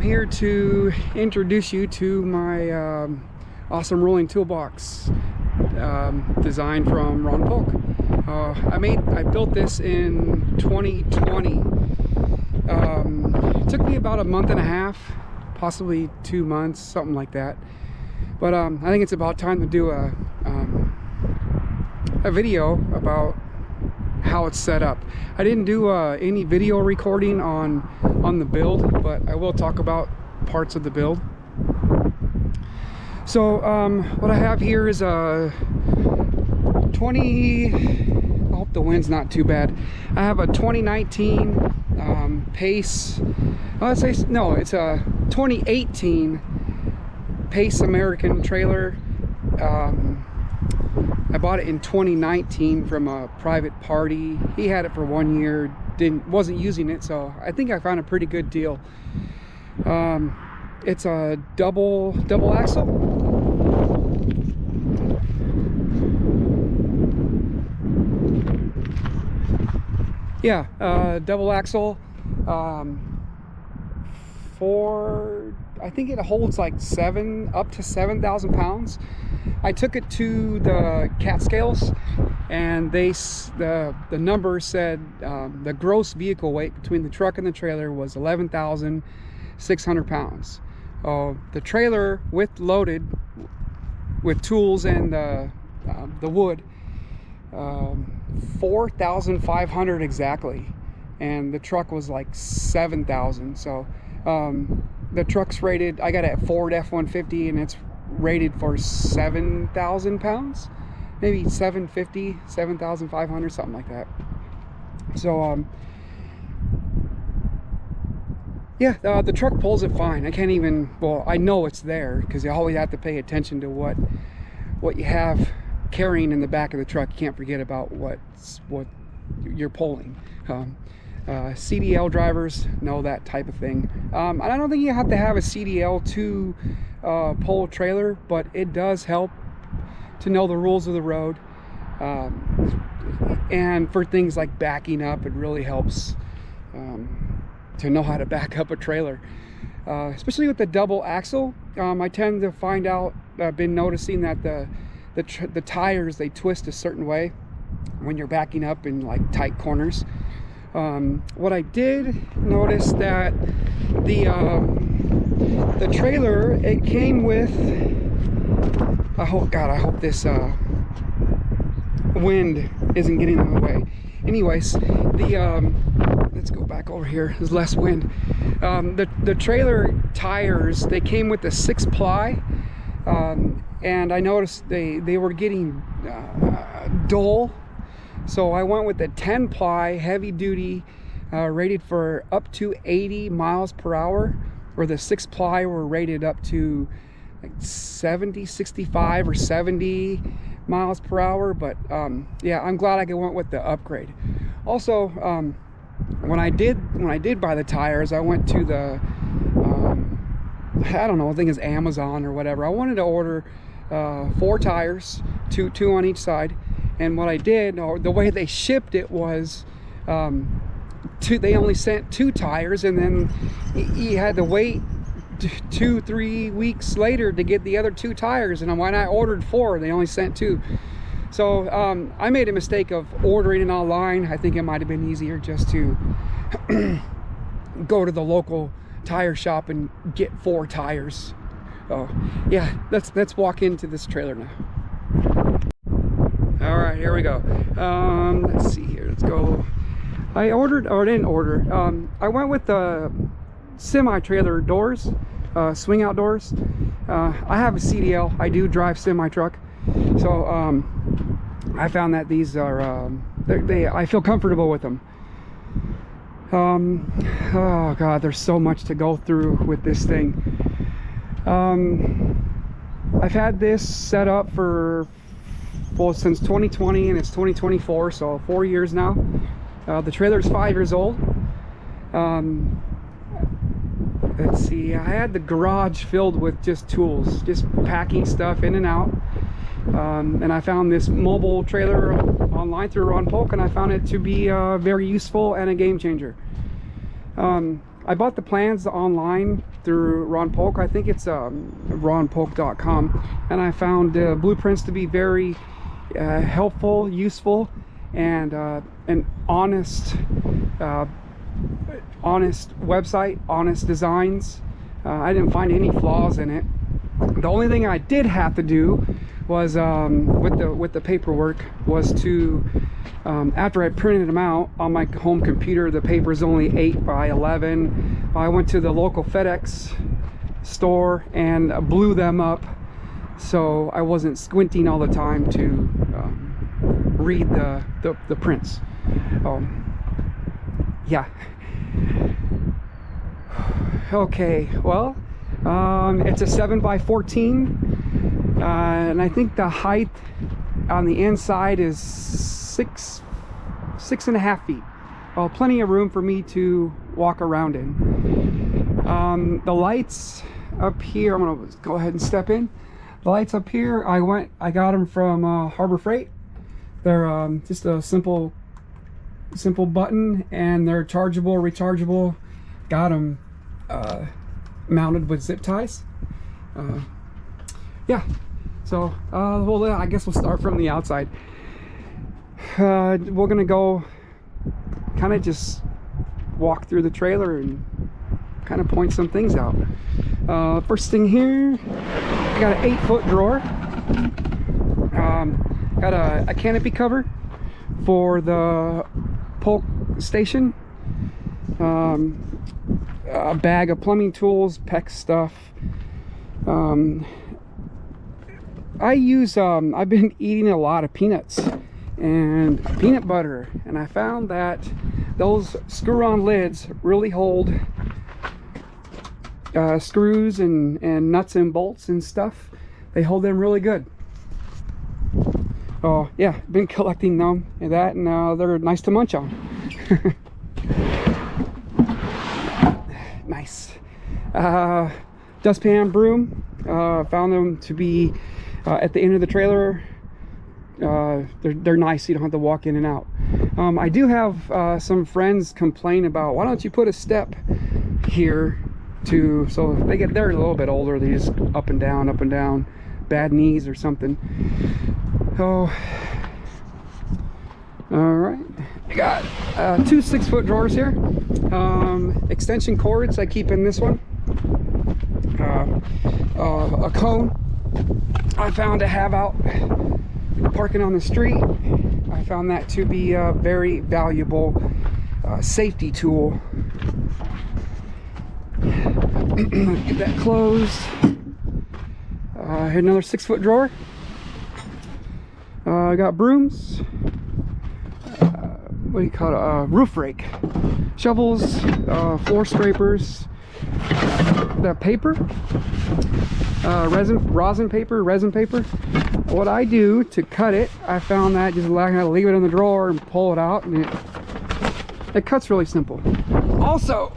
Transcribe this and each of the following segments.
here to introduce you to my awesome rolling toolbox design from Ron Paulk. I built this in 2020. It took me about a month and a half, possibly 2 months, something like that. But I think it's about time to do a video about how it's set up. I didn't do any video recording on the build, but I will talk about parts of the build. So what I have here is a 20, I hope the wind's not too bad. I have a 2019 Pace, let's say, no, it's a 2018 Pace American trailer. I bought it in 2019 from a private party. He had it for 1 year, wasn't using it, so I think I found a pretty good deal. It's a double axle. Yeah, double axle. I think it holds like up to 7,000 pounds. I took it to the cat scales, and the number said the gross vehicle weight between the truck and the trailer was 11,600 pounds. The trailer loaded with tools and the wood, 4,500 exactly, and the truck was like 7,000. So the truck's rated, I got it at Ford F-150, and it's rated for 7,000 pounds, maybe 750, 7,500, something like that. So yeah, the truck pulls it fine. I can't even, well, I know it's there because you always have to pay attention to what you have carrying in the back of the truck. You can't forget about what you're pulling. CDL drivers know that type of thing. I don't think you have to have a CDL to pull a trailer, but it does help to know the rules of the road. And for things like backing up, it really helps to know how to back up a trailer. Especially with the double axle, I tend to find out, I've been noticing that the tires, they twist a certain way when you're backing up in like tight corners. What I did notice that the trailer, it came with, I hope this wind isn't getting in the way. Anyways, let's go back over here. There's less wind. The trailer tires, they came with a 6-ply, and I noticed they were getting dull. So I went with the 10-ply heavy duty, rated for up to 80 miles per hour, where the 6-ply were rated up to like 65 or 70 miles per hour. But yeah, I'm glad I went with the upgrade. Also, when I did buy the tires, I went to the I don't know, I think it's Amazon or whatever. I wanted to order 4 tires, two on each side. And what I did, or the way they shipped it, was they only sent 2 tires, and then you had to wait 2-3 weeks later to get the other 2 tires. And when I ordered 4, they only sent 2. So I made a mistake of ordering it online. I think it might have been easier just to go to the local tire shop and get 4 tires. So yeah, let's walk into this trailer now. All right, here we go. Let's see here. Let's go. I ordered, or didn't order. I went with the semi-trailer doors, swing out doors. I have a CDL. I do drive semi-truck, so I found that these are I feel comfortable with them. Oh God, there's so much to go through with this thing. I've had this set up since 2020, and it's 2024, so 4 years now. The trailer's 5 years old. Let's see, I had the garage filled with just tools, just packing stuff in and out. And I found this mobile trailer online through Ron Paulk, and I found it to be very useful and a game changer. I bought the plans online through Ron Paulk. I think it's ronpaulk.com, and I found blueprints to be very helpful, useful, and an honest website, honest designs. I didn't find any flaws in it. The only thing I did have to do was with the paperwork was to after I printed them out on my home computer, the paper is only 8 by 11. I went to the local FedEx store and blew them up so I wasn't squinting all the time to read the prints. Yeah. Okay, well, it's a 7 by 14, and I think the height on the inside is 6.5 feet. Well, plenty of room for me to walk around in. The lights up here, I'm gonna go ahead and step in. The lights up here, I got them from Harbor Freight. They're just a simple button, and they're chargeable, rechargeable. Got them mounted with zip ties. Yeah, so well, I guess we'll start from the outside. We're gonna go kind of just walk through the trailer and kind of point some things out. First thing here, I got an 8-foot drawer. Got a canopy cover for the Paulk station. A bag of plumbing tools, PEX stuff. I've been eating a lot of peanuts and peanut butter, and I found that those screw-on lids really hold screws and nuts and bolts and stuff. They hold them really good. Oh yeah, been collecting them and that, and they're nice to munch on. Nice. Dustpan, broom, found them to be at the end of the trailer. They're nice, you don't have to walk in and out. I do have some friends complain about, why don't you put a step here to, so they're a little bit older, they just up and down, bad knees or something. Oh, all right, I got 2 6-foot drawers here. Extension cords I keep in this one. A cone I found to have out parking on the street. I found that to be a very valuable safety tool. Get that closed. Another 6-foot drawer. I got brooms. What do you call it? Roof rake, shovels, floor scrapers, the paper, resin paper. What I do to cut it, I found that just leave it in the drawer and pull it out, and it cuts really simple. Also,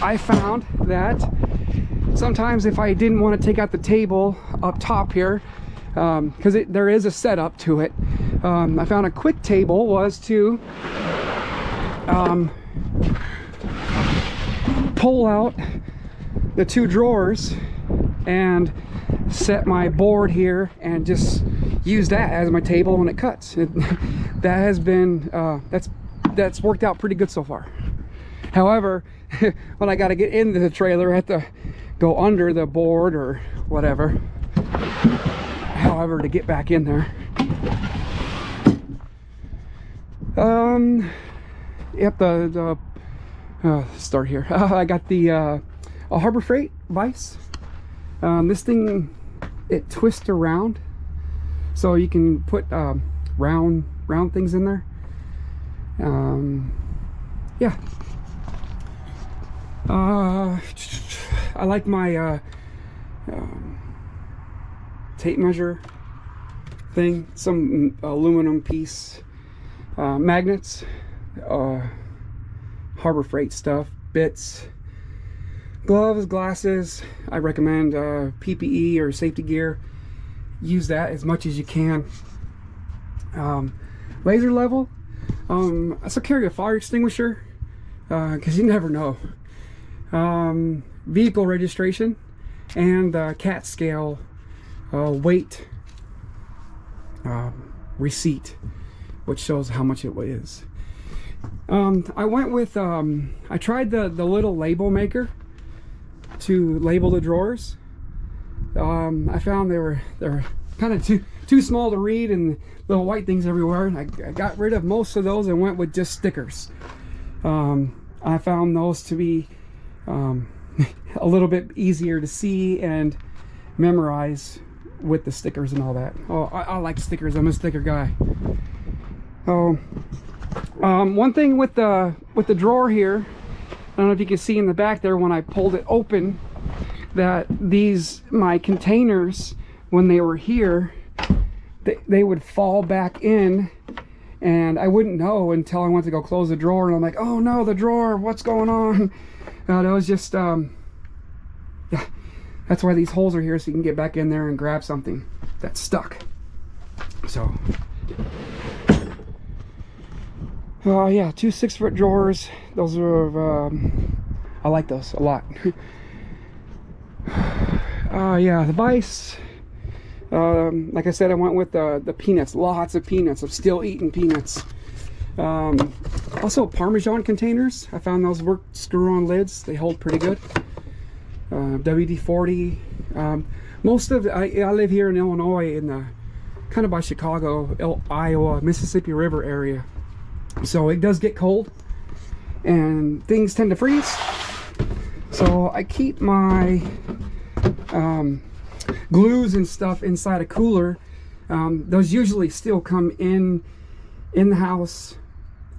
I found that sometimes if I didn't want to take out the table up top here, because there is a setup to it, I found a quick table was to pull out the 2 drawers and set my board here and just use that as my table when it cuts. That has been that's worked out pretty good so far. However, when I got to get into the trailer, I have to go under the board or whatever, however, to get back in there. Yep, start here. I got the a Harbor Freight vise. This thing, it twists around, so you can put round things in there. Yeah. I like my tape measure thing, some aluminum piece, magnets, Harbor Freight stuff, bits, gloves, glasses. I recommend PPE or safety gear. Use that as much as you can. Laser level. I still carry a fire extinguisher because you never know. vehicle registration, and CAT scale weight receipt, which shows how much it is. I went with I tried the little label maker to label the drawers. I found they're kind of too small to read and little white things everywhere. I got rid of most of those and went with just stickers. I found those to be a little bit easier to see and memorize with the stickers and all that. Oh, I like stickers. I'm a sticker guy. Oh, one thing with the drawer here, I don't know if you can see in the back there when I pulled it open, that my containers, when they were here, they would fall back in, and I wouldn't know until I went to go close the drawer, and I'm like, oh no, the drawer, what's going on? That was just yeah, that's why these holes are here, so you can get back in there and grab something that's stuck. So yeah, 2 6-foot drawers. Those are I like those a lot. Yeah, the vise, like I said, I went with the peanuts. Lots of peanuts. I'm still eating peanuts. Also Parmesan containers. I found those work screw-on lids. They hold pretty good. WD-40. Most of I live here in Illinois, in the kind of by Chicago, Iowa, Mississippi River area. So it does get cold and things tend to freeze. So I keep my glues and stuff inside a cooler. Those usually still come in the house,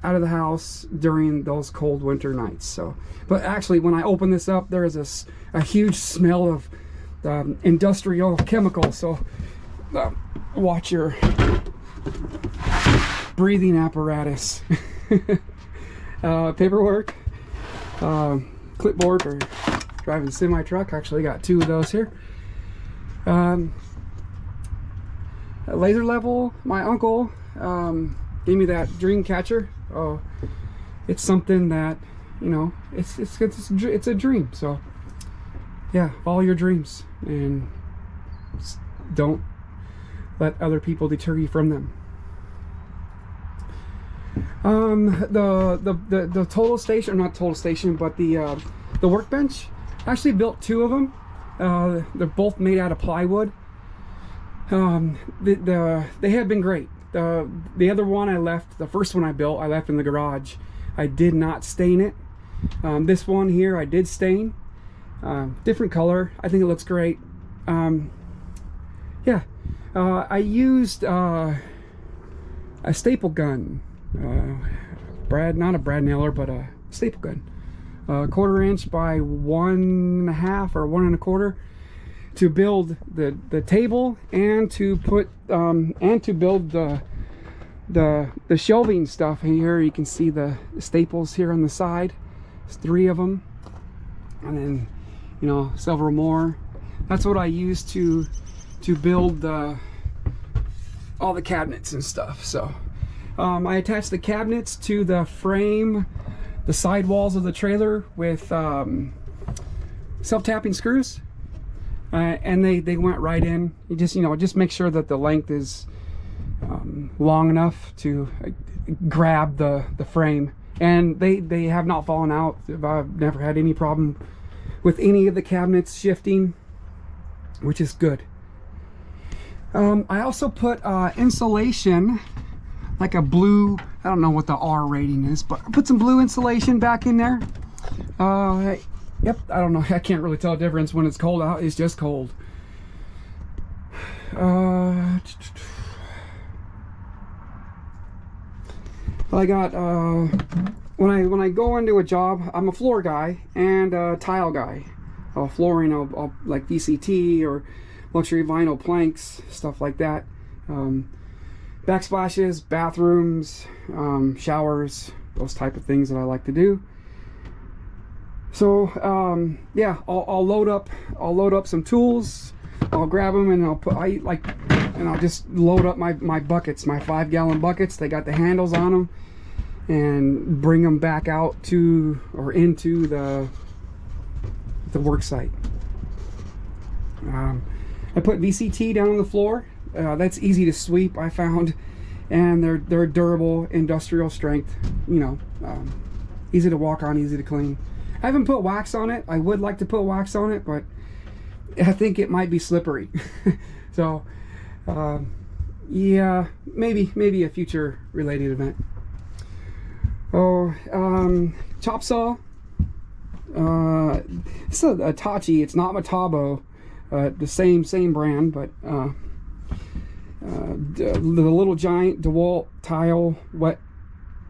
out of the house during those cold winter nights. So, but actually when I open this up, there is a huge smell of industrial chemicals. So watch your breathing apparatus. Paperwork, clipboard for driving semi-truck. Actually got 2 of those here. Laser level, my uncle gave me that dream catcher. Oh, it's something that, you know, it's a dream. So yeah, follow your dreams and don't let other people deter you from them. The total station, not total station, but the workbench, I actually built 2 of them. They're both made out of plywood. They have been great. The other one I left, the first one I built, I left in the garage. I did not stain it. This one here I did stain. Different color. I think it looks great. Yeah, I used a staple gun. Not a brad nailer, but a staple gun. 1/4 inch by 1.5 or 1 1/4 to build the table and to put and to build the shelving stuff. Here you can see the staples here on the side. There's 3 of them, and then, you know, several more. That's what I used to build all the cabinets and stuff. So I attached the cabinets to the frame, the side walls of the trailer with self-tapping screws, and they went right in. You just, you know, just make sure that the length is long enough to grab the frame, and they have not fallen out. I've never had any problem with any of the cabinets shifting, which is good. I also put insulation, like a blue, I don't know what the R rating is, but I put some blue insulation back in there. Yep, I don't know, I can't really tell the difference when it's cold out. It's just cold. I got when I go into a job, I'm a floor guy and a tile guy. Flooring, I'll like VCT or luxury vinyl planks, stuff like that. Backsplashes, bathrooms, showers, those type of things that I like to do. So yeah, I'll load up some tools. I'll grab them and I'll just load up my buckets, my 5-gallon buckets. They got the handles on them, and bring them back out to or into the work site. I put VCT down on the floor. That's easy to sweep, I found, and they're durable, industrial strength, you know, easy to walk on, easy to clean. I haven't put wax on it. I would like to put wax on it, but I think it might be slippery. So yeah, maybe a future related event. Chop saw. It's a Tachi. It's not Metabo. The same brand, but the little giant DeWalt tile wet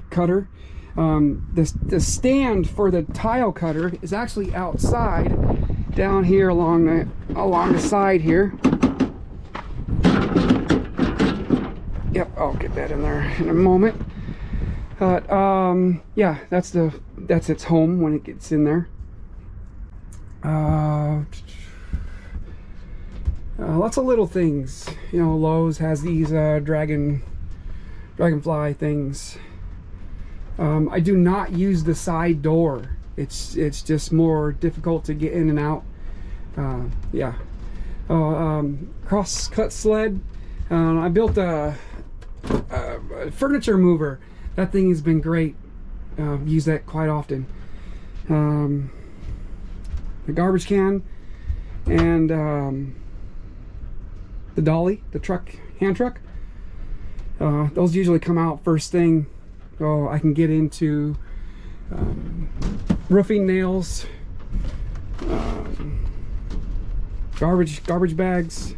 cutter. The stand for the tile cutter is actually outside, down here along the side here. Yep, I'll get that in there in a moment. But yeah, that's its home when it gets in there. Lots of little things, you know. Lowe's has these dragonfly things. I do not use the side door. It's just more difficult to get in and out. Yeah. Cross-cut sled. I built a furniture mover. That thing has been great. Use that quite often. The garbage can and the dolly, the hand truck. Those usually come out first thing, so I can get into roofing nails, garbage bags.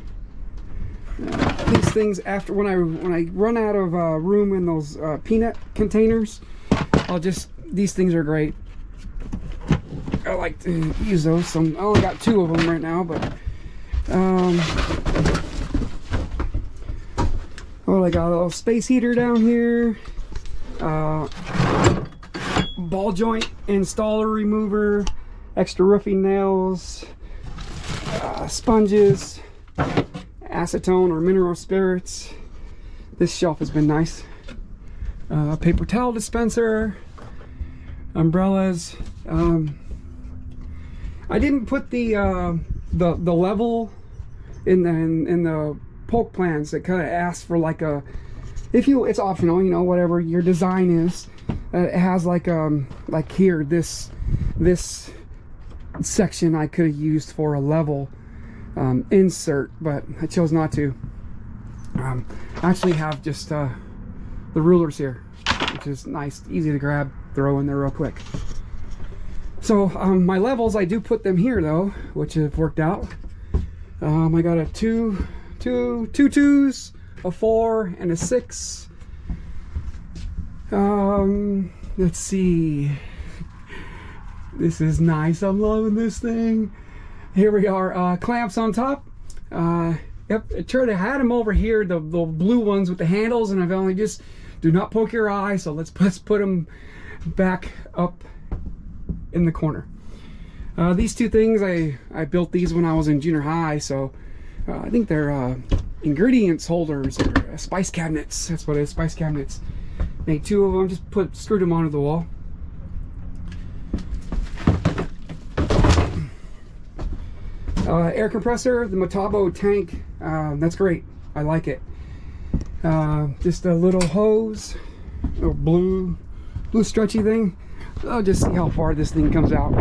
These things, after when I run out of room in those peanut containers, these things are great. I like to use those. I only got 2 of them right now, but I got a little space heater down here, ball joint installer remover, extra roofing nails, sponges, acetone or mineral spirits. This shelf has been nice. Paper towel dispenser, umbrellas. I didn't put the level in the Paulk plans. That kind of asks for like a, it's optional, you know, whatever your design is. It has like here, this section I could have used for a level insert, but I chose not to. I actually have just the rulers here, which is nice, easy to grab, throw in there real quick. So my levels, I do put them here though, which have worked out. I got a two twos, a 4, and a 6. Let's see. This is nice. I'm loving this thing. Here we are. Clamps on top. Yep. I had them over here, the blue ones with the handles, and I've only just do not poke your eye. So let's put them back up in the corner. These 2 things, I built these when I was in junior high, so I think they're ingredients holders or spice cabinets. That's what it is, spice cabinets. Made 2 of them, just screwed them onto the wall. Air compressor, the Metabo tank, that's great. I like it. Just a little hose, a blue stretchy thing. I'll just see how far this thing comes out.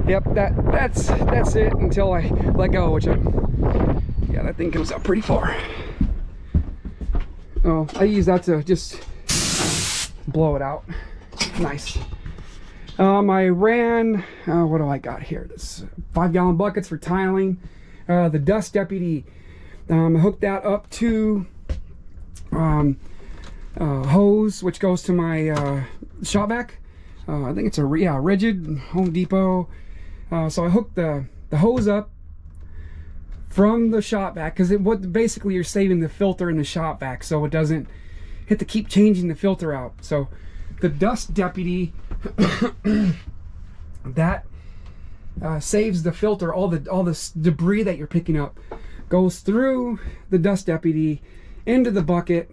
Yep, that's it until I let go, which yeah, that thing comes out pretty far. Oh, I use that to just blow it out. Nice. I ran, what do I got here? This 5-gallon buckets for tiling. The Dust Deputy, I hooked that up to hose, which goes to my shop vac. I think it's a rigid Home Depot. So I hooked the hose up from the shop vac, because basically you're saving the filter in the shop vac, so it doesn't hit to keep changing the filter out. So the Dust Deputy that saves the filter. All this debris that you're picking up goes through the Dust Deputy into the bucket,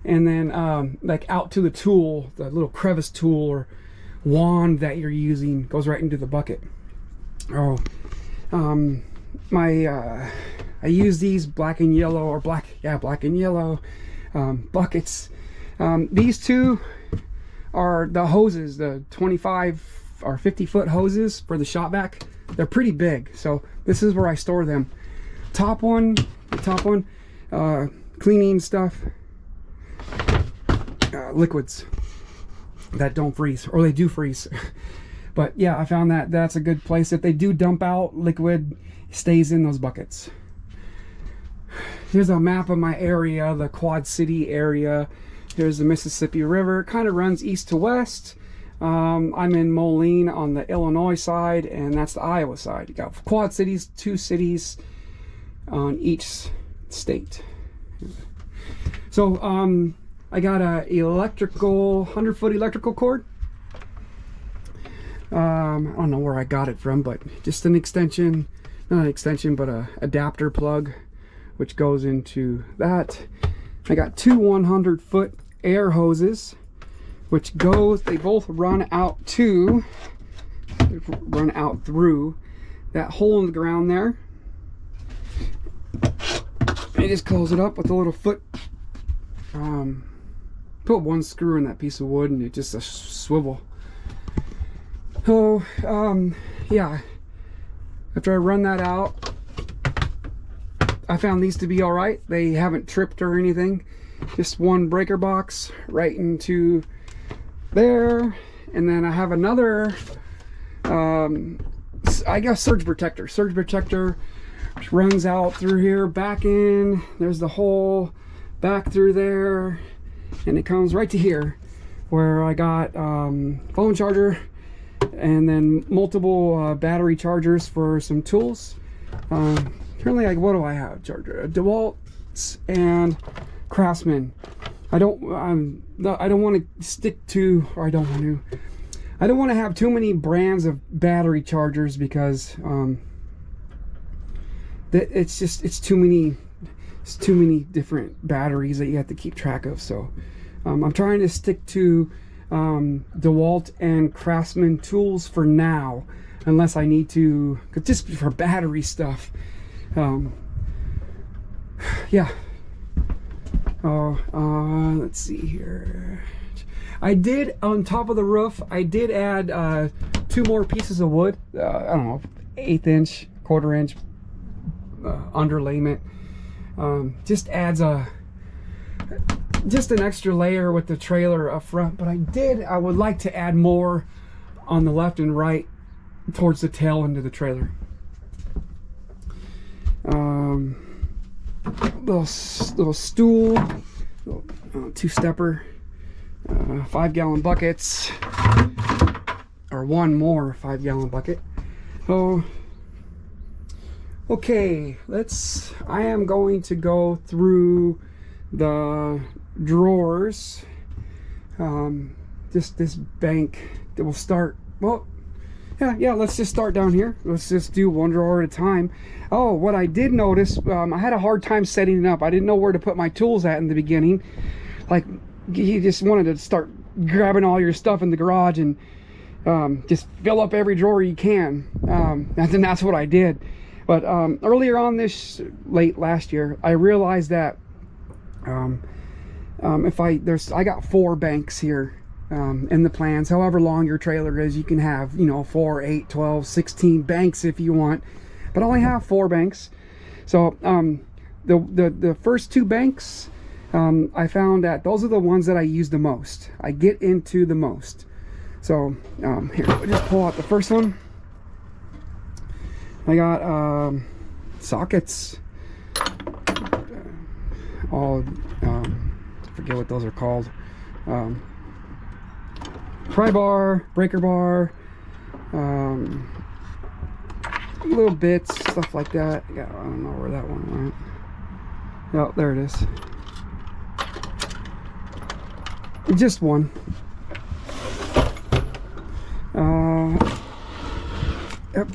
and then like out to the tool, the little crevice tool or wand that you're using goes right into the bucket. Oh, I use these black and yellow black and yellow buckets. These two are the hoses, the 25 or 50-foot hoses for the shop vac. They're pretty big, so this is where I store them. Top one, cleaning stuff, liquids that don't freeze, or they do freeze. But yeah, I found that that's a good place. If they do dump out, liquid stays in those buckets. Here's a map of my area, the Quad City area. Here's the Mississippi River. It kind of runs east to west. I'm in Moline on the Illinois side, and that's the Iowa side. You got Quad Cities, 2 cities on each state. So I got a 100-foot electrical cord. I don't know where I got it from, but just an extension, not an extension, but a adapter plug, which goes into that. I got 2 100-foot air hoses, which they both run out through that hole in the ground there. I just close it up with a little foot. Put 1 screw in that piece of wood, and it just a swivel. So yeah, after I run that out, I found these to be all right. They haven't tripped or anything. Just 1 breaker box right into there, and then I have another I guess surge protector which runs out through here, back in. There's the hole back through there, and it comes right to here where I got phone charger, and then multiple battery chargers for some tools. Currently, like, what do I have? Charger, DeWalt's and Craftsman. I don't want to stick to, or I don't want to have too many brands of battery chargers, because it's too many different batteries that you have to keep track of. So I'm trying to stick to DeWalt and Craftsman tools for now, unless I need to, just for battery stuff. Yeah. Let's see here. I did, on top of the roof, I did add 2 more pieces of wood. I don't know, 1/8 inch, 1/4 inch underlayment. Just adds just an extra layer with the trailer up front. But I would like to add more on the left and right towards the tail end of the trailer. Little stool, little 2-stepper, 5-gallon buckets, or 1 more 5-gallon bucket. Oh, okay, I am going to go through the drawers. Just this bank that will start, well, yeah, let's just start down here. Let's just do 1 drawer at a time. Oh, what I did notice, I had a hard time setting it up. I didn't know where to put my tools at in the beginning. Like, you just wanted to start grabbing all your stuff in the garage and just fill up every drawer you can. And that's what I did. But earlier on late last year, I realized that I got 4 banks here. In the plans, however long your trailer is, you can have, 4, 8, 12, 16 banks if you want, but I only have 4 banks. So the first 2 banks, I found that those are the ones that I use the most. I get into the most. So here, we'll just pull out the first one. I got sockets, all I forget what those are called. Pry bar, breaker bar, little bits, stuff like that. Yeah, I don't know where that one went. Oh, there it is. Just one. Yep.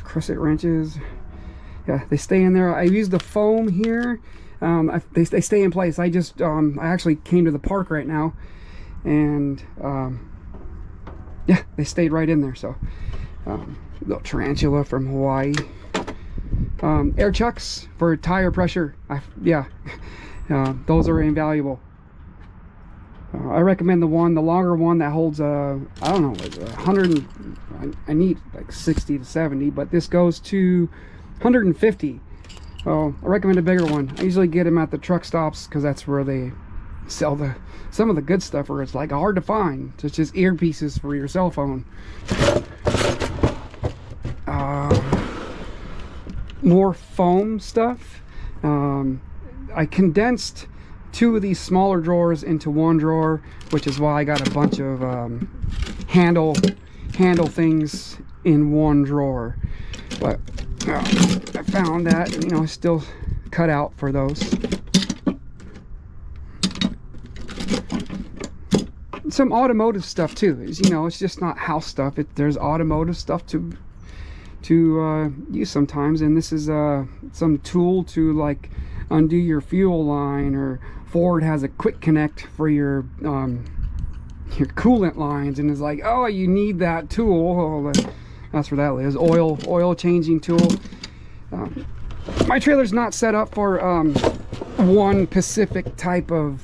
Crescent wrenches. Yeah, they stay in there. I use the foam here. They stay in place. I actually came to the park right now, and yeah, they stayed right in there. So little tarantula from Hawaii. Air chucks for tire pressure. Yeah, those are invaluable. I recommend the longer one that holds I don't know, 100. I need like 60 to 70, but this goes to 150. So I recommend a bigger one. I usually get them at the truck stops because that's where they sell some of the good stuff, where it's like hard to find, such as earpieces for your cell phone. More foam stuff. I condensed 2 of these smaller drawers into 1 drawer, which is why I got a bunch of handle things in 1 drawer. But I found that, you know, still cut out for those. Some automotive stuff too. Is, you know, it's just not house stuff. There's automotive stuff to use sometimes, and this is some tool to like undo your fuel line, or Ford has a quick connect for your coolant lines, and it's like, oh, you need that tool. Well, that's where that is. Oil changing tool. My trailer's not set up for one specific type of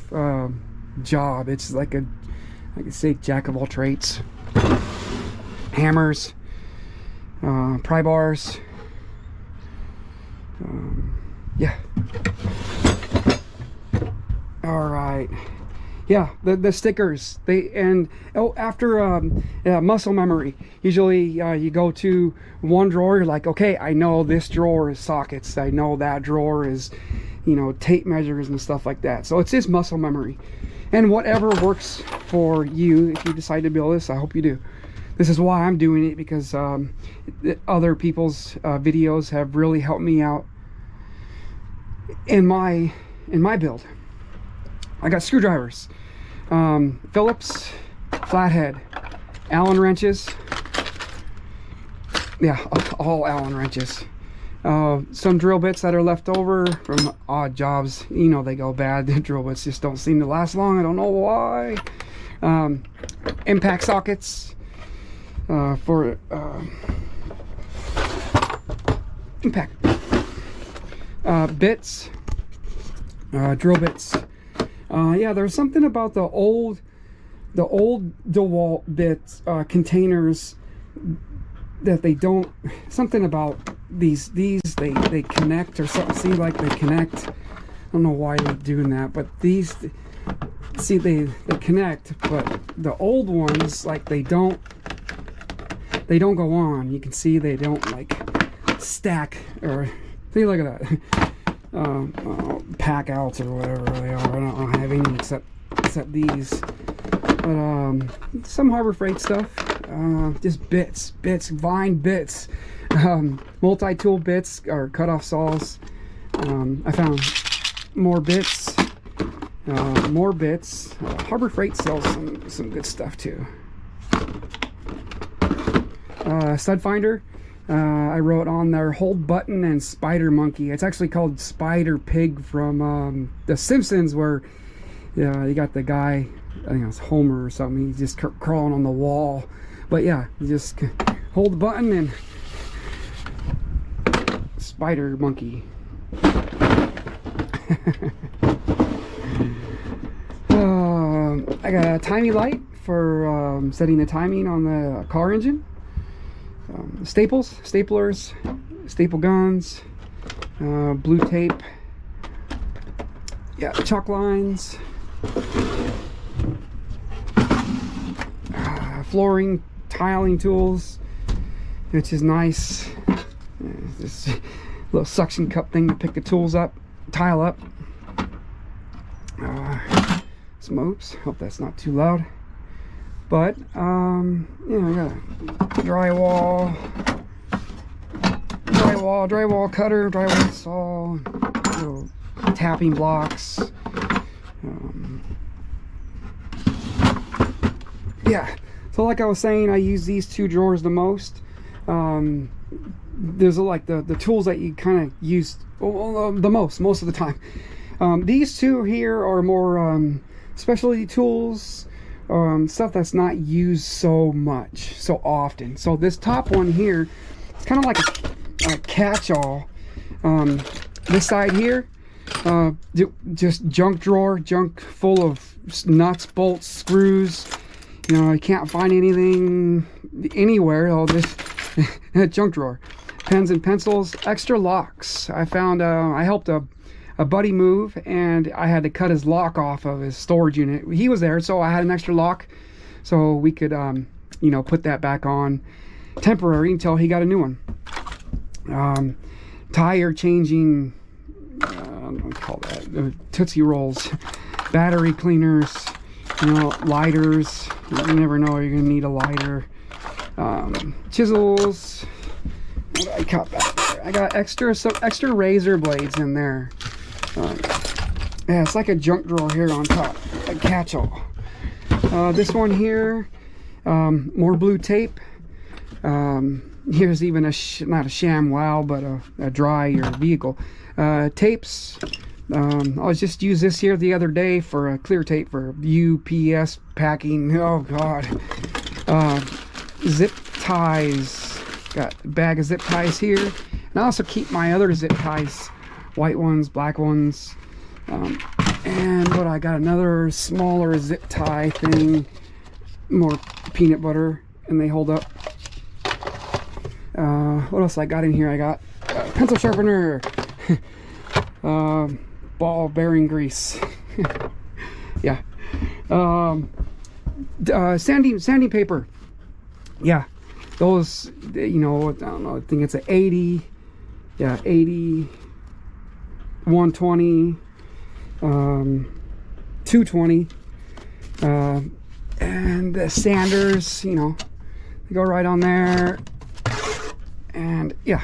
job. It's like I could say jack of all trades. Hammers, pry bars, yeah. All right, yeah, the stickers, after muscle memory, usually you go to 1 drawer, you're like, okay, I know this drawer is sockets, I know that drawer is, you know, tape measures and stuff like that. So it's just muscle memory, and whatever works for you. If you decide to build this, I hope you do. This is why I'm doing it, because other people's videos have really helped me out in my build. I got screwdrivers, Phillips flathead, Allen wrenches, yeah, all Allen wrenches, some drill bits that are left over from odd jobs. You know, they go bad. The drill bits just don't seem to last long. I don't know why. Impact sockets for impact bits, drill bits. Yeah, there's something about the old DeWalt bits containers that they don't, something about these they connect or something. See, like they connect. I don't know why they're doing that, but these, see, they connect, but the old ones, like, they don't go on. You can see they don't like stack, or see, look at that. Pack outs or whatever they are. I don't have any except these, but some Harbor Freight stuff, just bits, vine bits, multi-tool bits, or cut-off saws. I found more bits. Harbor Freight sells some good stuff too. Stud finder. I wrote on there hold button and spider monkey. It's actually called Spider Pig from The Simpsons, where you got the guy, I think it was Homer or something, he's just crawling on the wall. But yeah, you just hold the button and spider monkey. I got a timing light for setting the timing on the car engine. Staples, staplers, staple guns, blue tape, yeah, chalk lines, flooring, tiling tools, which is nice. This little suction cup thing to pick the tools up, tile up. Some oops, hope that's not too loud. But you know, I got a drywall cutter, drywall saw, little tapping blocks. Yeah, so like I was saying, I use these 2 drawers the most. There's like the tools that you kind of use the most of the time. These 2 here are more specialty tools, stuff that's not used so much, so often. So this top one here, it's kind of like a catch-all. This side here, just junk drawer, junk full of nuts, bolts, screws. You know, I can't find anything anywhere. Oh, this junk drawer. Pens and pencils, extra locks. I found, I helped a buddy move, and I had to cut his lock off of his storage unit. He was there, so I had an extra lock, so we could, you know, put that back on temporary until he got a new one. Tire changing, I don't know what to call that, Tootsie Rolls, battery cleaners, you know, lighters. You never know you're gonna need a lighter. Chisels. What did I cut back there? I got extra razor blades in there. Yeah, it's like a junk drawer here on top, a catch-all. This one here, more blue tape. Here's even not a ShamWow, but a dry your vehicle. Tapes. I just used this here the other day for a clear tape for UPS packing. Oh God. Zip ties. Got a bag of zip ties here. And I also keep my other zip ties, white ones, black ones. And what I got, another smaller zip tie thing, more peanut butter, and they hold up. What else I got in here? I got pencil sharpener, ball bearing grease. Yeah. Sanding paper. Yeah, those, you know, I don't know, I think it's an 80, yeah, 80, 120, 220, and the sanders, you know, they go right on there. And yeah,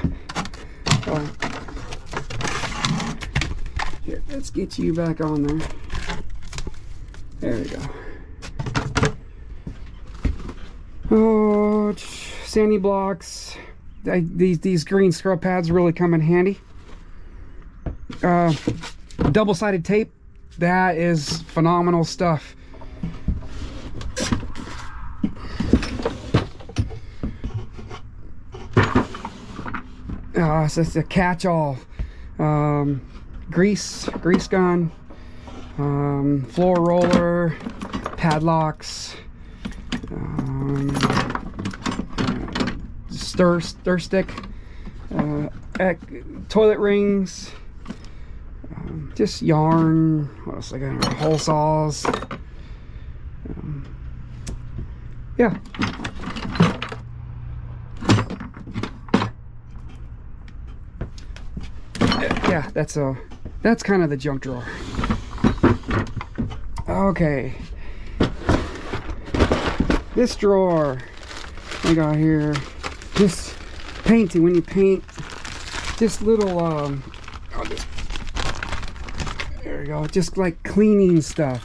here, let's get you back on there. There we go. Oh, sandy blocks. These green scrub pads really come in handy. Double-sided tape, that is phenomenal stuff. So it's a catch-all. Grease gun, floor roller, padlocks, stir stick, toilet rings, just yarn. What else I got? Hole saws. Yeah. Yeah, that's kind of the junk drawer. Okay, this drawer I got here, just painting. When you paint, just little there we go, just like cleaning stuff.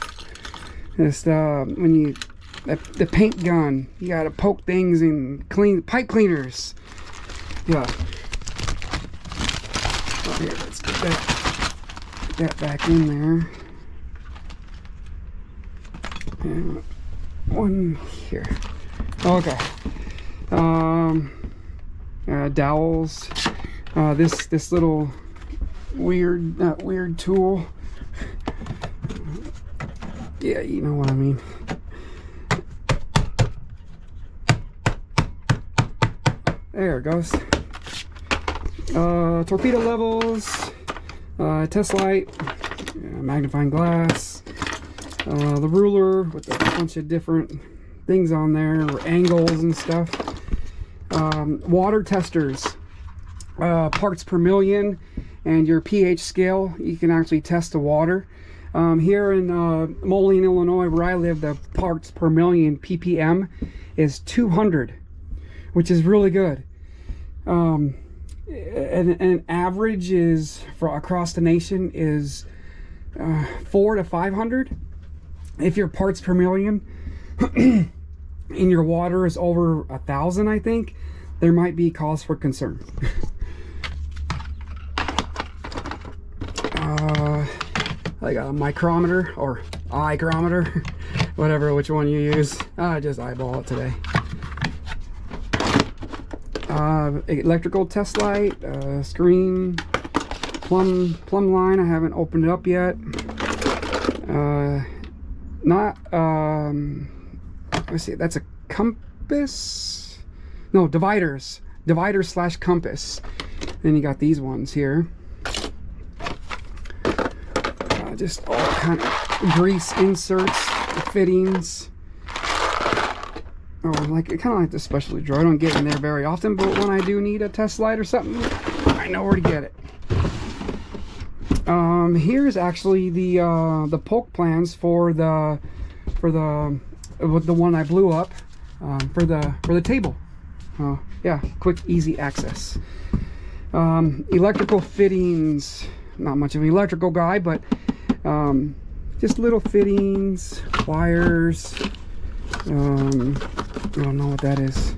Just when you the paint gun, you gotta poke things and clean, pipe cleaners. Yeah. Here, let's get that back in there. And one here. Okay. Dowels. This little weird tool. Yeah, you know what I mean. There it goes. Torpedo levels, test light, magnifying glass, the ruler with a bunch of different things on there, or angles and stuff, water testers, parts per million, and your pH scale. You can actually test the water. Here in Moline, Illinois, where I live, the parts per million, ppm, is 200, which is really good. An average is for across the nation is 400 to 500. If your parts per million in your water is over 1,000, I think there might be cause for concern. I got a micrometer or hygrometer whatever, which one you use. Just eyeball it today. Electrical test light, screen, plumb line. I haven't opened it up yet. Let's see, that's a compass. No, dividers / compass. Then you got these ones here. Just all kind of grease inserts, fittings. Oh, like kind of like the specialty drawer. I don't get in there very often, but when I do need a test light or something, I know where to get it. Here's actually the Paulk plans for the one I blew up, for the table. Yeah, quick, easy access. Electrical fittings. Not much of an electrical guy, but just little fittings, wires. I don't know what that is.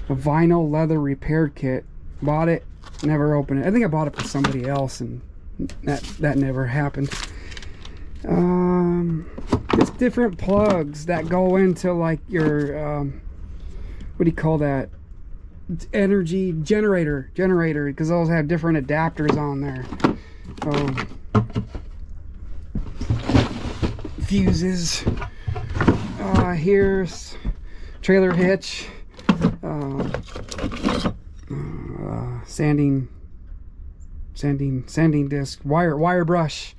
A vinyl leather repair kit. Bought it, never opened it. I think I bought it for somebody else, and that never happened. Just different plugs that go into like your what do you call that? Energy generator, because those have different adapters on there. Fuses. Here's trailer hitch, sanding disc, wire brush,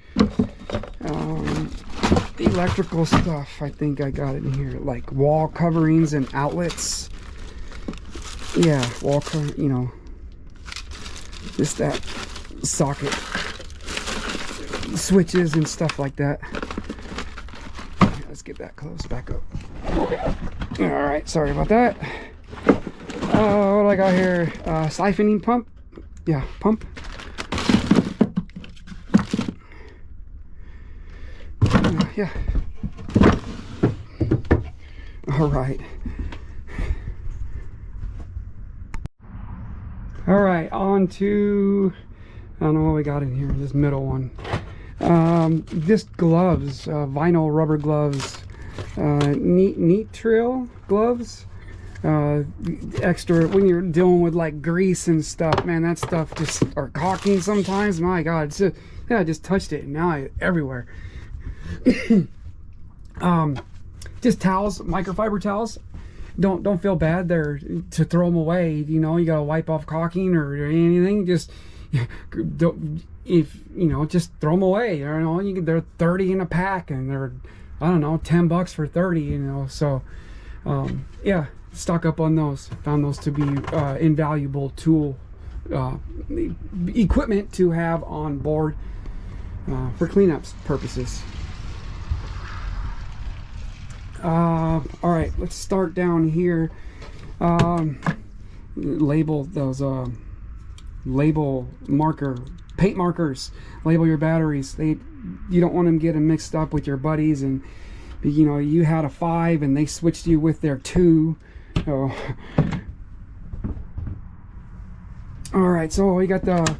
electrical stuff. I think I got it in here, like wall coverings and outlets. Yeah, wall cover, you know, just that socket switches and stuff like that. Let's get that close back up. Okay. All right, sorry about that. What do I got here? Siphoning pump. Yeah, pump. Yeah. All right. All right, on to, I don't know what we got in here, this middle one. Just gloves, vinyl rubber gloves, neat trail gloves. Extra when you're dealing with like grease and stuff, man, that stuff just, or caulking sometimes, my God, it's just, yeah, I just touched it and now it's everywhere. Just towels, microfiber towels. Don't feel bad there to throw them away. You know, you gotta wipe off caulking or anything. Just don't, if you know, just throw them away. You know, they're 30 in a pack, and they're, I don't know, $10 for 30. You know, so yeah, stock up on those. Found those to be invaluable tool equipment to have on board for cleanups purposes. All right, let's start down here. Label those label marker paint markers. Label your batteries. You don't want them getting mixed up with your buddies, and you know, you had a 5 and they switched you with their 2. Oh. All right, so we got the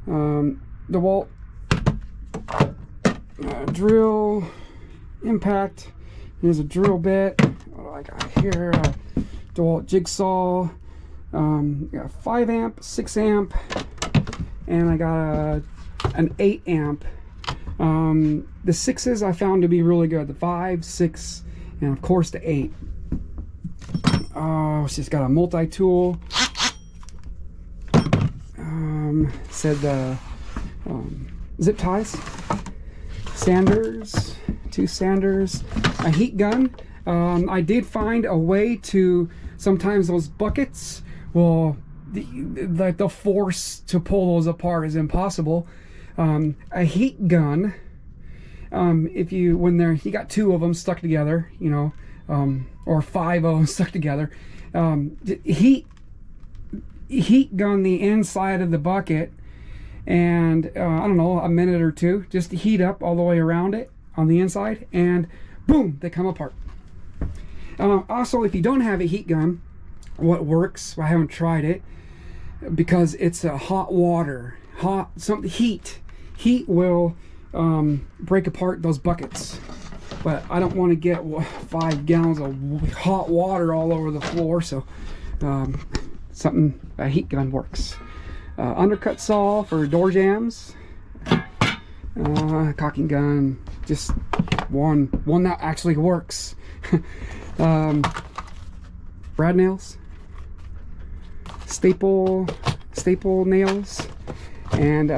DeWalt drill impact. Here's a drill bit. What do I got here? DeWalt jigsaw. Got 5 amp, 6 amp, and I got an 8 amp. The 6s I found to be really good. The 5, 6, and of course the 8. Oh, she's got a multi-tool. Said the zip ties, sanders, 2 sanders, a heat gun. I did find a way to, sometimes those buckets, well, the force to pull those apart is impossible. A heat gun, if you, when they're, you got 2 of them stuck together, you know, or 5 of them stuck together, heat gun the inside of the bucket, and I don't know, a minute or 2, just to heat up all the way around it on the inside, and boom, they come apart. Also, if you don't have a heat gun, what works, I haven't tried it, because it's a hot water, heat will break apart those buckets. but I don't want to get 5 gallons of hot water all over the floor, so something, a heat gun works. Undercut saw for door jams, caulking gun, just one that actually works. Brad nails, staple nails, and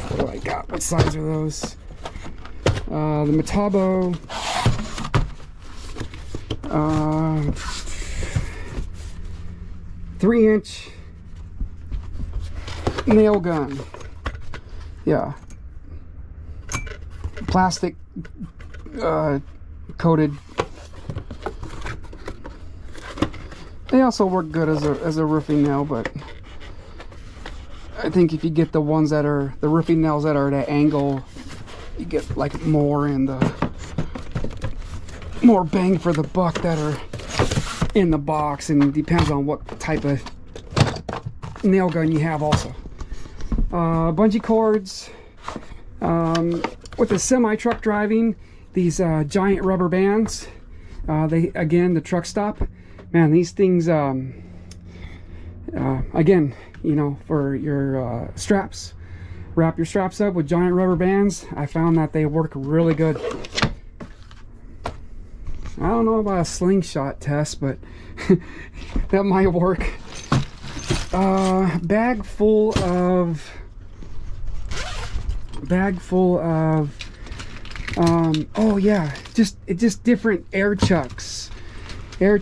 what do I got? What size are those? The Metabo 3-inch nail gun. Yeah, plastic coated. They also work good as a roofing nail, but I think if you get the ones that are the roofing nails that are at an angle, you get like more bang for the buck that are in the box, and it depends on what type of nail gun you have also. Bungee cords. With the semi truck driving, these giant rubber bands, the truck stop, man, these things, again, you know, for your straps, wrap your straps up with giant rubber bands. I found that they work really good. I don't know about a slingshot test, but that might work. Bag full of oh yeah, just different air chucks, you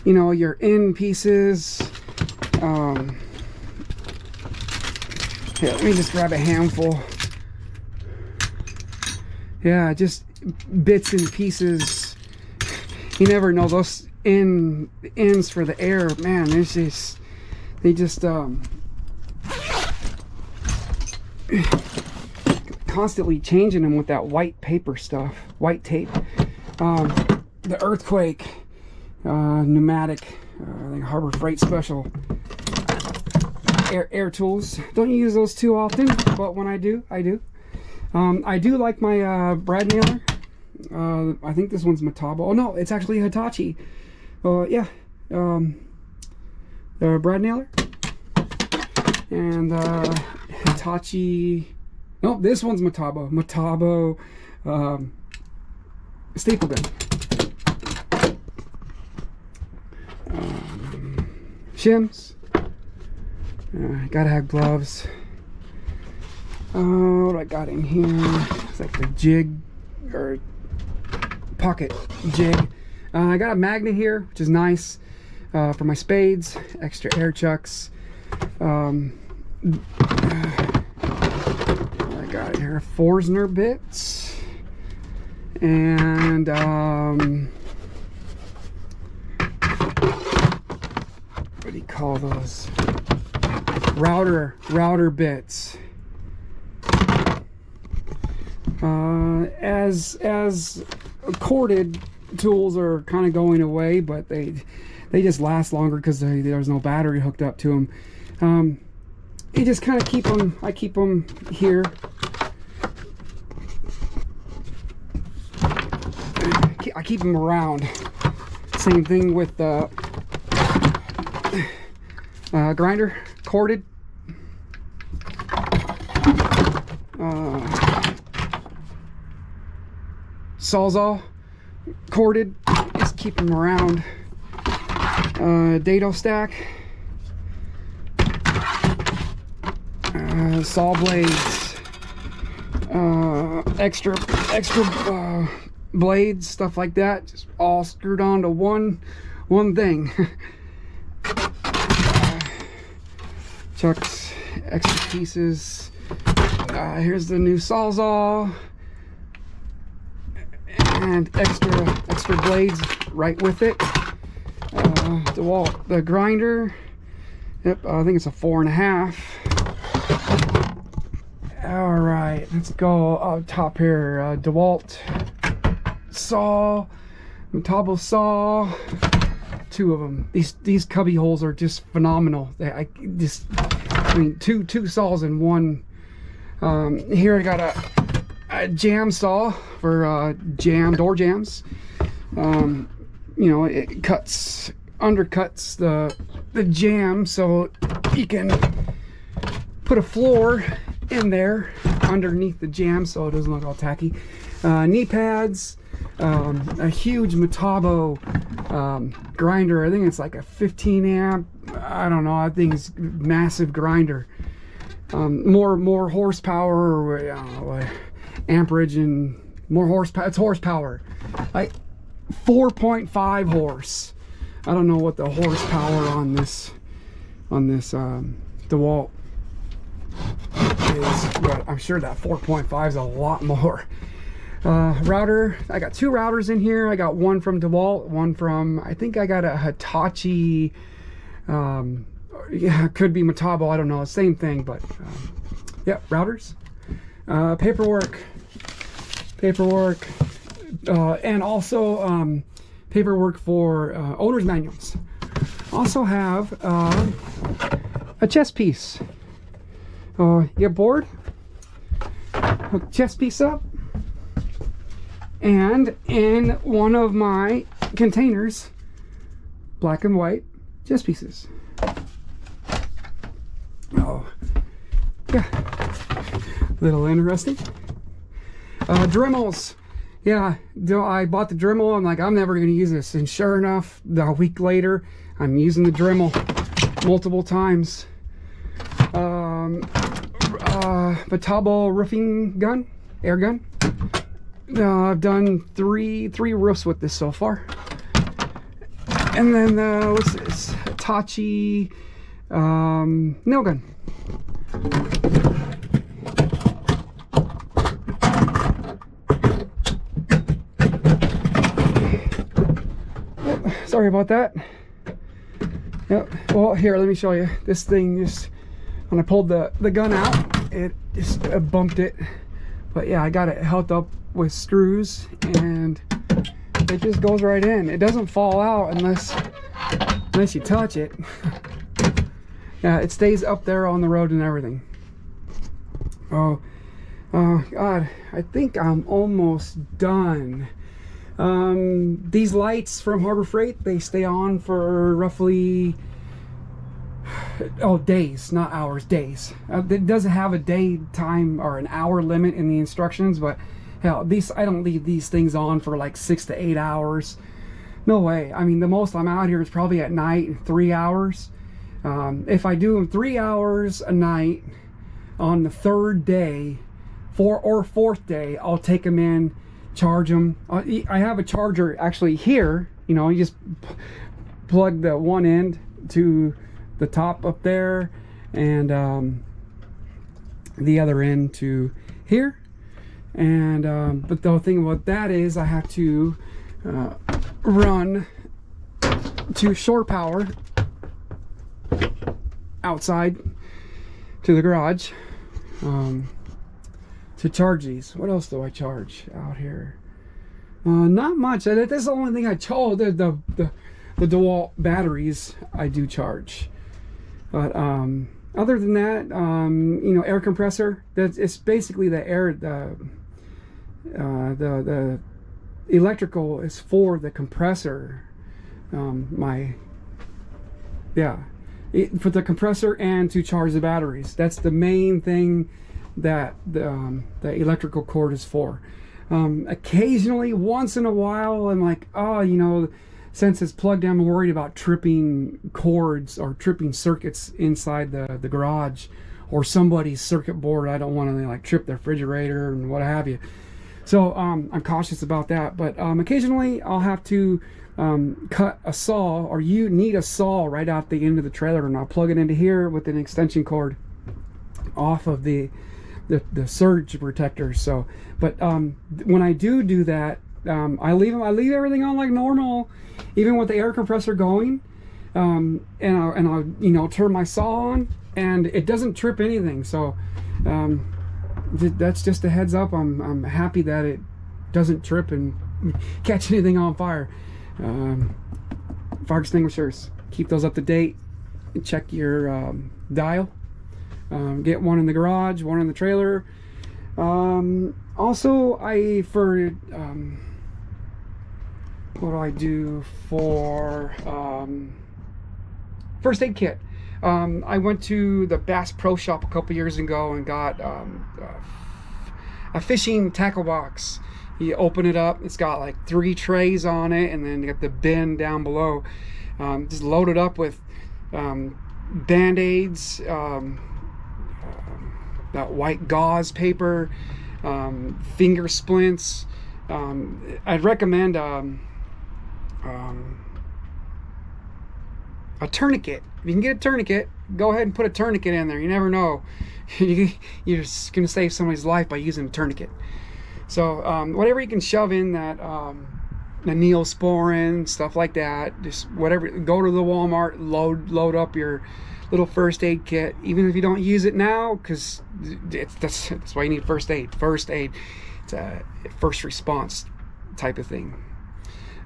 know, your end pieces. Here, let me just grab a handful. Yeah, just bits and pieces. You never know, those ends for the air, man, they just constantly changing them with that white paper stuff, white tape. The earthquake pneumatic, I think Harbor Freight Special air tools. Don't use those too often, but when I do, I do. I do like my brad nailer. I think this one's Metabo. Oh no, it's actually Hitachi. Yeah, the brad nailer and Hitachi. No, this one's Metabo staple gun. Shims. Gotta have gloves. What I got in here? It's like the jig or pocket jig. I got a magnet here, which is nice for my spades. Extra air chucks. What I got here? Forstner bits and what do you call those? Router bits. As corded tools are kind of going away, but they just last longer because there's no battery hooked up to them. You just kind of keep them. I keep them here. I keep them around. Same thing with the grinder, corded. Sawzall, corded. Just keep them around. Dado stack. Saw blades. Extra blades, stuff like that, just all screwed onto one thing. Chucks, extra pieces. Here's the new Sawzall, and extra blades right with it. The grinder. Yep, I think it's a 4.5. All right, let's go up top here. DeWalt saw, Metabo saw, 2 of them. These cubby holes are just phenomenal. I mean, two saws in one Here I got a jam saw for door jams. You know, it undercuts the jam, so you can put a floor in there underneath the jam so it doesn't look all tacky. Knee pads, a huge Metabo grinder. I think it's like a 15 amp. I don't know. I think it's massive grinder. More horsepower, or amperage and more horsepower. It's horsepower, like 4.5 horse. I don't know what the horsepower on this DeWalt is, but I'm sure that 4.5 is a lot more. Router, I got 2 routers in here. I got one from DeWalt, one from, I think I got a Hitachi, yeah, it could be Metabo, I don't know, same thing, but yeah, routers. Paperwork, and also paperwork for owner's manuals. Also have a chess piece. You get bored? Hook chess piece up, and in one of my containers, black and white chess pieces. Oh, yeah, little interesting. Dremels. Yeah, I bought the Dremel. I'm like, I'm never going to use this, and sure enough, a week later, I'm using the Dremel multiple times. Metabo roofing gun, air gun. I've done three roofs with this so far. And then what's this? Hitachi nail gun. Sorry about that. Yep. Well, here, let me show you. This thing just, when I pulled the gun out, it just bumped it. But yeah, I got it held up with screws, and it just goes right in. It doesn't fall out unless you touch it. Yeah, it stays up there on the road and everything. Oh God, I think I'm almost done. These lights from Harbor Freight, they stay on for roughly, days, not hours, days. It doesn't have a day time or an hour limit in the instructions, but hell, I don't leave these things on for like 6 to 8 hours. No way. I mean, the most I'm out here is probably at night, 3 hours. If I do them 3 hours a night, on the 3rd day, 4th day, I'll take them in, charge them. I have a charger actually here. You know, you just plug the one end to the top up there, and the other end to here. And but the thing about that is I have to run to shore power outside to the garage to charge these. What else do I charge out here? Not much. That's the only thing I charge. The DeWalt batteries I do charge, but other than that, you know, air compressor. It's basically the air. The electrical is for the compressor. For the compressor and to charge the batteries. That's the main thing that the electrical cord is for. Occasionally, once in a while, I'm like, oh, you know, since it's plugged in, I'm worried about tripping cords or tripping circuits inside the garage, or somebody's circuit board. I don't want to like trip the refrigerator and what have you. So I'm cautious about that. But occasionally I'll have to cut a saw, or you need a saw right out the end of the trailer, and I'll plug it into here with an extension cord off of the surge protector. So, but when I do that, I leave everything on like normal, even with the air compressor going, and I'll you know, turn my saw on, and it doesn't trip anything. So that's just a heads up. I'm happy that it doesn't trip and catch anything on fire. Fire extinguishers, keep those up to date. Check your dial. Get one in the garage, one in the trailer. Also, what do I do for first aid kit? I went to the Bass Pro Shop a couple years ago and got a fishing tackle box. You open it up, it's got like 3 trays on it, and then you got the bin down below. Just loaded up with band-aids, that white gauze paper, finger splints. I'd recommend a tourniquet. If you can get a tourniquet, go ahead and put a tourniquet in there. You never know. You're just going to save somebody's life by using a tourniquet. So whatever you can shove in that, the Neosporin, stuff like that, just whatever. Go to the Walmart, load up your little first aid kit, even if you don't use it now, because that's why you need first aid. First aid, it's a first response type of thing.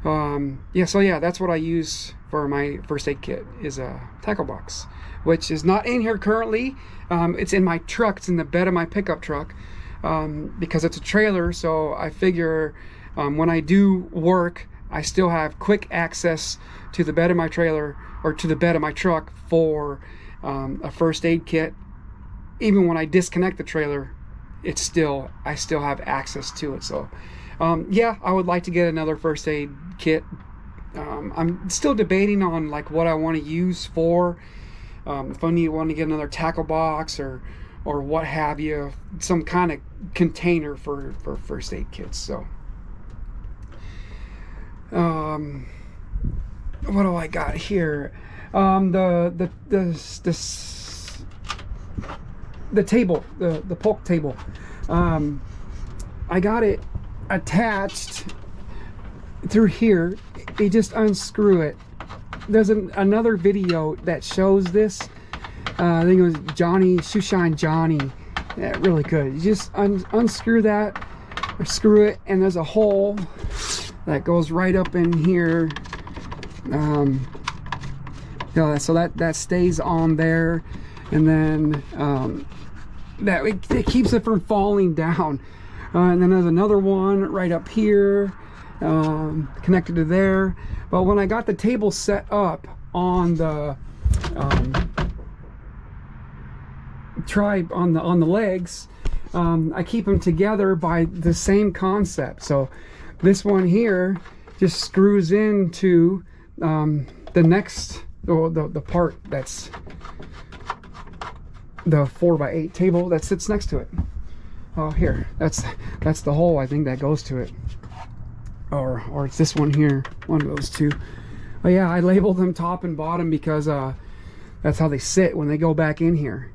So yeah, that's what I use for my first aid kit, is a tackle box, which is not in here currently. It's in my truck. It's in the bed of my pickup truck, because it's a trailer. So I figure when I do work, I still have quick access to the bed of my trailer, or to the bed of my truck, for a first aid kit. Even when I disconnect the trailer, I still have access to it. So yeah, I would like to get another first aid kit. I'm still debating on like what I want to use for, if I want to get another tackle box or what have you, some kind of container for first aid kits. So what do I got here? The table, the Paulk table. I got it attached through here. You just unscrew it. There's another video that shows this. I think it was Shoeshine Johnny. Yeah, really good. You just unscrew that, or screw it, and there's a hole that goes right up in here. So that stays on there, and then it keeps it from falling down. And then there's another one right up here, connected to there. But when I got the table set up on the on the legs, I keep them together by the same concept. So this one here just screws into the next, the part that's the 4x8 table that sits next to it. Oh, here, that's the hole, I think, that goes to it, or it's this one here, one of those two. But yeah, I labeled them top and bottom because that's how they sit when they go back in here.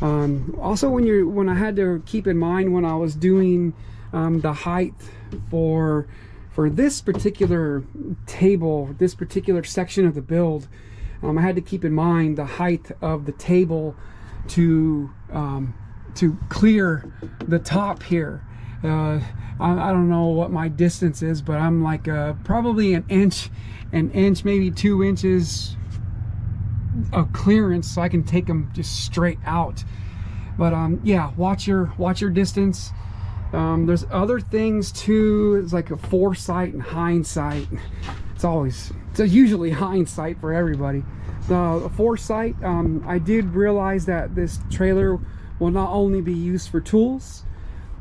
Also, when I had to keep in mind when I was doing the height for this particular table, this particular section of the build, I had to keep in mind the height of the table to clear the top here. I don't know what my distance is, but I'm like probably an inch, maybe 2 inches of clearance, so I can take them just straight out. But yeah, watch your distance. There's other things too. It's like a foresight and hindsight. It's usually hindsight for everybody. The foresight, I did realize that this trailer will not only be used for tools,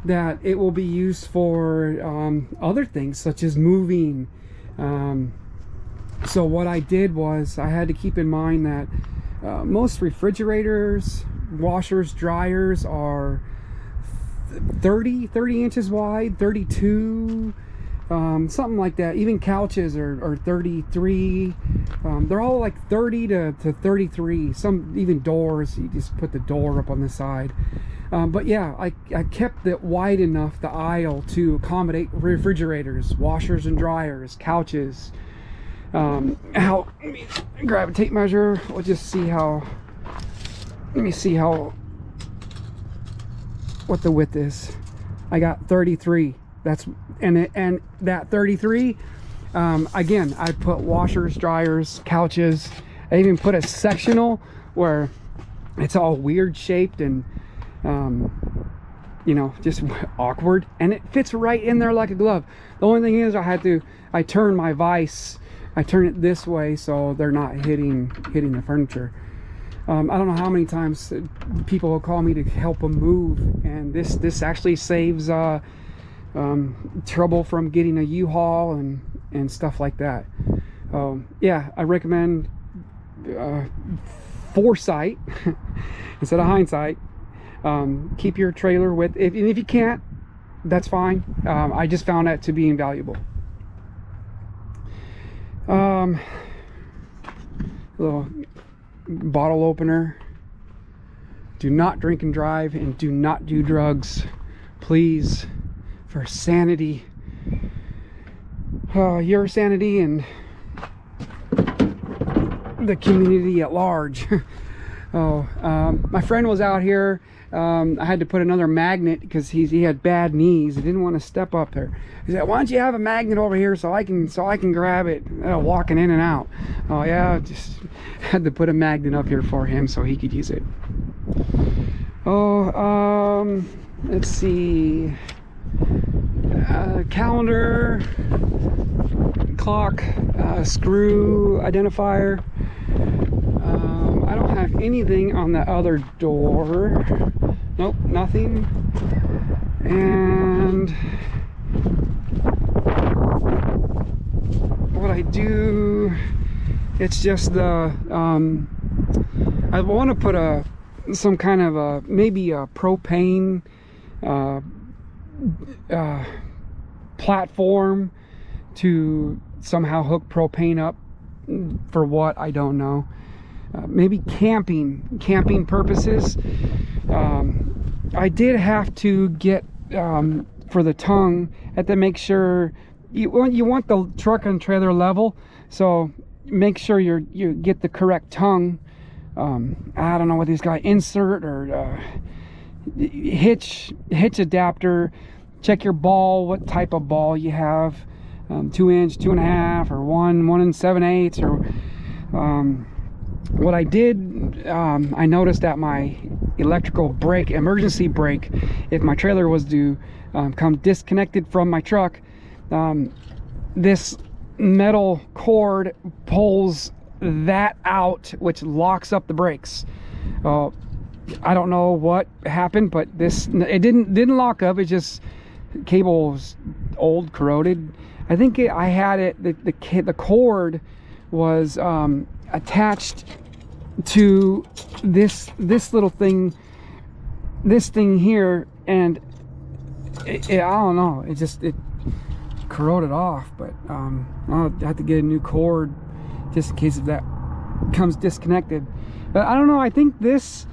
that it will be used for other things such as moving. So what I did was I had to keep in mind that most refrigerators, washers, dryers are 30 inches wide, 32, something like that. Even couches are 33. They're all like 30 to 33. Some even doors, you just put the door up on the side. But yeah, I kept it wide enough, the aisle, to accommodate refrigerators, washers and dryers, couches. Let me grab a tape measure. We'll just see how, what the width is. I got 33. And that 33, again, I put washers, dryers, couches. I even put a sectional where it's all weird shaped and you know, just awkward, and it fits right in there like a glove. The only thing is I turn my vise, I turn it this way so they're not hitting the furniture. I don't know how many times people will call me to help them move, and this actually saves trouble from getting a U-Haul and stuff like that. Yeah, I recommend foresight instead of hindsight. Keep your trailer with, and if you can't, that's fine. I just found that to be invaluable. Little bottle opener. Do not drink and drive, and do not do drugs, please, for sanity, your sanity and the community at large. My friend was out here. I had to put another magnet because he had bad knees. He didn't want to step up there. He said, "Why don't you have a magnet over here so I can grab it walking in and out?" Oh yeah, just had to put a magnet up here for him so he could use it. Let's see. Calendar, clock, screw identifier. I don't have anything on the other door. Nope, nothing. And what I do, it's just the I want to put some kind of maybe a propane platform to somehow hook propane up. For what, I don't know. Maybe camping purposes. I did have to get for the tongue, had to make sure you want the truck and trailer level, so make sure you get the correct tongue. I don't know what these guys insert or hitch adapter. Check your ball, what type of ball you have, 2 inch, 2.5, or 1 7/8, or what I did, I noticed that my electrical brake, emergency brake, if my trailer was to come disconnected from my truck, this metal cord pulls that out, which locks up the brakes. I don't know what happened, but it didn't lock up. It just, cable was old, corroded. I think I had it, the cord was attached to this little thing, this thing here, and I don't know, it corroded off. But I'll have to get a new cord just in case if that comes disconnected. But I don't know, I think this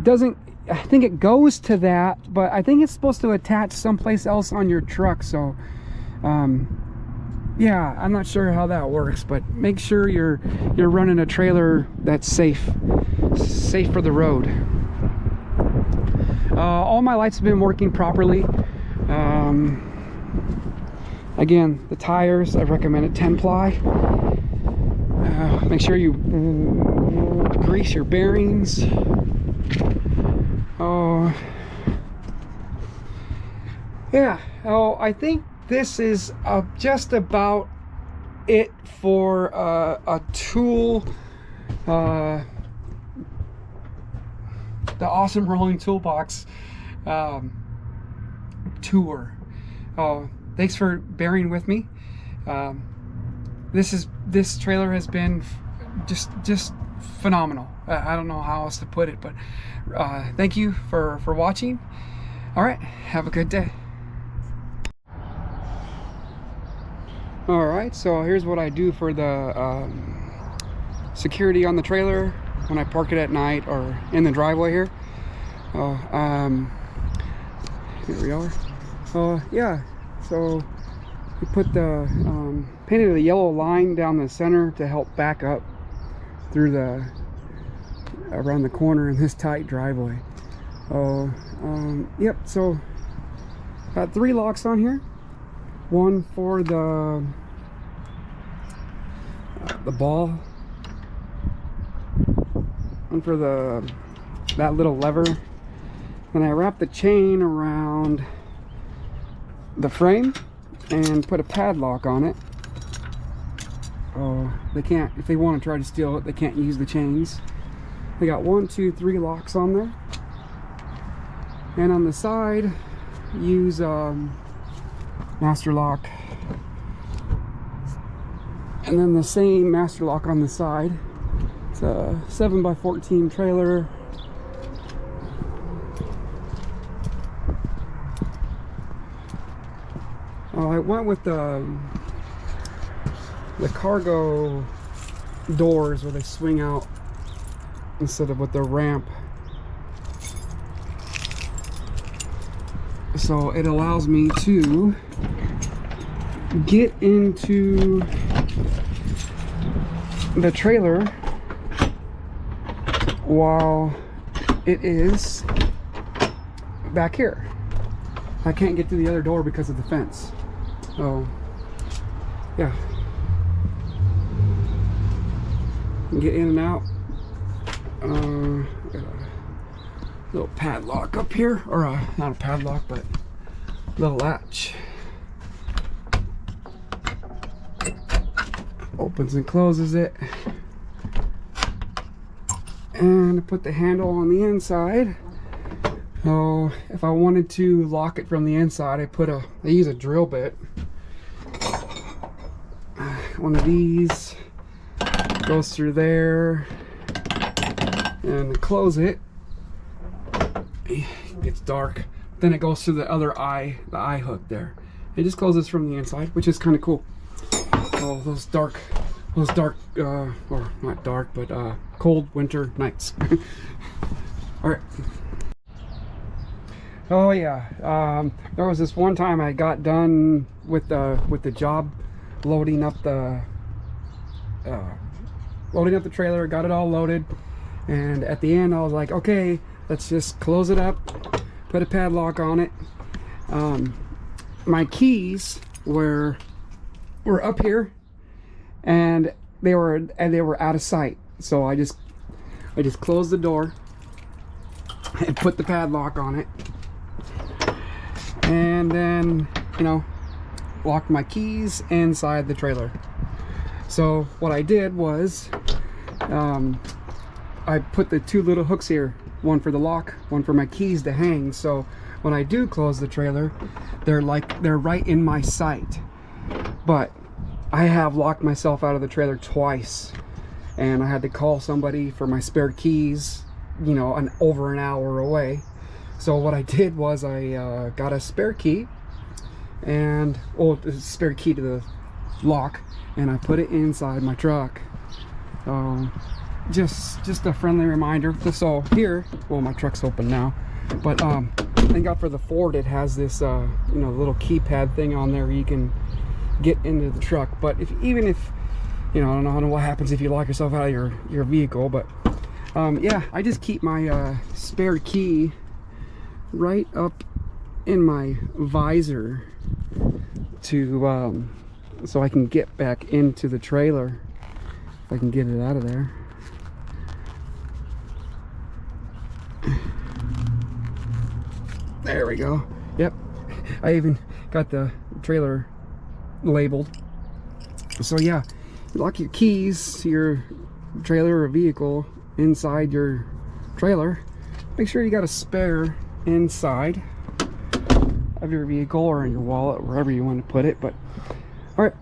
doesn't, I think it goes to that, but I think it's supposed to attach someplace else on your truck. So yeah, I'm not sure how that works, but make sure you're running a trailer that's safe for the road. All my lights have been working properly. Again, the tires, I recommend a 10 ply. Make sure you grease your bearings. Yeah, I think this is just about it for a tool, the Awesome Rolling Toolbox tour. Thanks for bearing with me. This trailer has been just phenomenal. I don't know how else to put it, but thank you for watching. All right, have a good day. All right, so here's what I do for the security on the trailer when I park it at night or in the driveway here. Here we are. Yeah, so we put the painted a yellow line down the center to help back up through around the corner in this tight driveway. Yep, so got 3 locks on here. One for the ball, one for the that little lever. Then I wrap the chain around the frame and put a padlock on it. Oh, they can't, if they want to try to steal it, they can't use the chains. They got 1, 2, 3 locks on there. And on the side, use master lock. And then the same master lock on the side. It's a 7x14 trailer. I went with the cargo doors where they swing out instead of with the ramp. So it allows me to get into the trailer while it is back here. I can't get to the other door because of the fence. So yeah, get in and out. Got a little padlock up here, or not a padlock, but a little latch. Opens and closes it, and I put the handle on the inside. So if I wanted to lock it from the inside, I use a drill bit. One of these goes through there, and close it. It gets dark. Then it goes through the other eye, the eye hook there. It just closes from the inside, which is kind of cool. Oh, those dark, or not dark, but cold winter nights. All right. Oh yeah, there was this one time I got done with the job, loading up the trailer, got it all loaded, and at the end I was like, okay, let's just close it up, put a padlock on it. My keys were up here, and they were out of sight. So I just closed the door and put the padlock on it, and then, you know, locked my keys inside the trailer. So what I did was I put the 2 little hooks here, one for the lock, one for my keys to hang. So when I do close the trailer, they're right in my sight. But I have locked myself out of the trailer twice, and I had to call somebody for my spare keys, you know, over an hour away. So what I did was I got a spare key, and a spare key to the lock, and I put it inside my truck. Just a friendly reminder. So here, well, my truck's open now, but thank God for the Ford, it has this you know, little keypad thing on there where you can get into the truck. But even if you know, I don't know what happens if you lock yourself out of your vehicle, but yeah, I just keep my spare key right up in my visor to so I can get back into the trailer if I can get it out of there. There we go. Yep, I even got the trailer labeled. So yeah, lock your keys to your trailer or vehicle inside your trailer. Make sure you got a spare inside of your vehicle or in your wallet, wherever you want to put it. But all right,